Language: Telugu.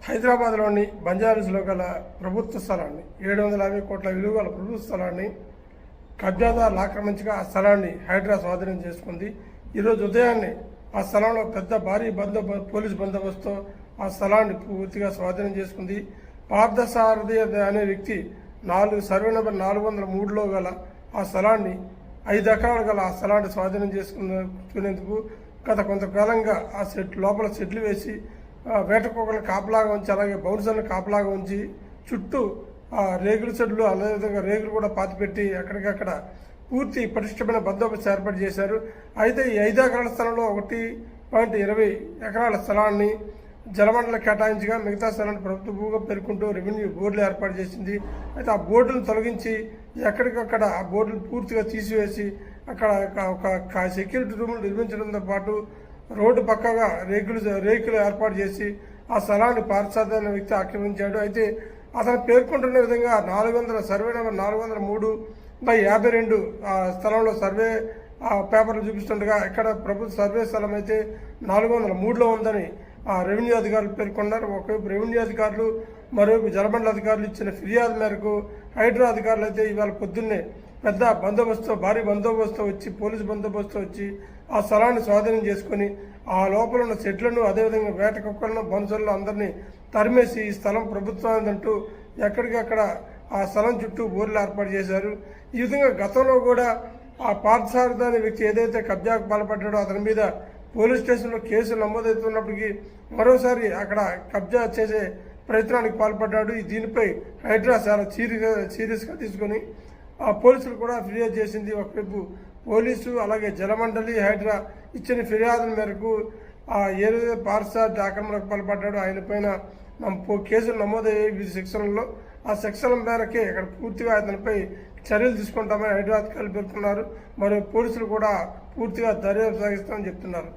హైదరాబాద్లోని బంజారాహిల్స్లో గల ప్రభుత్వ స్థలాన్ని 750 కోట్ల విలువ గల ప్రభుత్వ స్థలాన్ని కబ్జాదారులు ఆక్రమించగా ఆ స్థలాన్ని హైడ్రా స్వాధీనం చేసుకుంది. ఈరోజు ఉదయాన్నే ఆ స్థలంలో పెద్ద భారీ పోలీసు బందోబస్తుతో ఆ స్థలాన్ని పూర్తిగా స్వాధీనం చేసుకుంది. పార్థసారథి అనే వ్యక్తి సర్వే నెంబర్ 403లో గల ఆ స్థలాన్ని 5 ఎకరాలు గల ఆ స్థలాన్ని స్వాధీనం చేసుకునేందుకు గత కొంతకాలంగా ఆ లోపల సెట్లు వేసి వేటకోకలను కాపలాగా ఉంచి, అలాగే బౌన్సర్లను కాపలాగా ఉంచి చుట్టూ రేగుల చెట్లు అదేవిధంగా రేగులు కూడా పాతిపెట్టి ఎక్కడికక్కడ పూర్తి పటిష్టమైన బందోబస్తు ఏర్పాటు చేశారు. అయితే ఈ 5 ఎకరాల స్థలంలో 1.20 ఎకరాల స్థలాన్ని జలమండలి కేటాయించగా మిగతా స్థలాన్ని ప్రభుత్వ భూగా పేర్కొంటూ రెవెన్యూ బోర్డులు ఏర్పాటు చేసింది. అయితే ఆ బోర్డులను తొలగించి ఎక్కడికక్కడ ఆ బోర్డులు పూర్తిగా తీసివేసి అక్కడ ఒక సెక్యూరిటీ రూములు నిర్మించడంతో పాటు రోడ్డు పక్కగా రేకులు ఏర్పాటు చేసి ఆ స్థలాన్ని పార్థసారథి అనే వ్యక్తి ఆక్రమించాడు. అయితే అతను పేర్కొంటున్న విధంగా సర్వే నెంబర్ 403/52 స్థలంలో సర్వే పేపర్లు చూపిస్తుండగా ఇక్కడ ప్రభుత్వ సర్వే స్థలం అయితే 403లో ఉందని రెవెన్యూ అధికారులు పేర్కొన్నారు. ఒకవైపు రెవెన్యూ అధికారులు, మరోవైపు జలమండలి అధికారులు ఇచ్చిన ఫిర్యాదు మేరకు హైడ్రా అధికారులు అయితే ఇవాళ పొద్దున్నే పెద్ద భారీ బందోబస్తు వచ్చి, పోలీసు బందోబస్తు వచ్చి ఆ స్థలాన్ని స్వాధీనం చేసుకుని ఆ లోపల ఉన్న సెట్లను, అదేవిధంగా వేట కుక్కలను, బౌన్సర్లను అందరినీ తరిమేసి ఈ స్థలం ప్రభుత్వానిదంటూ ఎక్కడికక్కడ ఆ స్థలం చుట్టూ బోర్లు ఏర్పాటు చేశారు. ఈ విధంగా గతంలో కూడా ఆ పార్థసారథి అనే వ్యక్తి ఏదైతే కబ్జాకు పాల్పడ్డాడో అతని మీద పోలీస్ స్టేషన్లో కేసులు నమోదవుతున్నప్పటికీ మరోసారి అక్కడ కబ్జా చేసే ప్రయత్నానికి పాల్పడ్డాడు. దీనిపై హైడ్రా చాలా సీరియస్గా తీసుకొని పోలీసులు కూడా ఫిర్యాదు చేసింది. ఒకవైపు పోలీసు, అలాగే జలమండలి, హైడ్రా ఇచ్చిన ఫిర్యాదుల మేరకు ఏదైతే పార్థసారథి ఆక్రమణకు పాల్పడ్డాడో ఆయన పైన కేసులు నమోదయ్యాయి వివిధ సెక్షన్లలో. ఆ సెక్షన్ల మేరకే ఇక్కడ పూర్తిగా అతనిపై చర్యలు తీసుకుంటామని హైడ్రా అధికారులు పేర్కొన్నారు. మరియు పోలీసులు కూడా పూర్తిగా దర్యాప్తు సాగిస్తామని చెప్తున్నారు.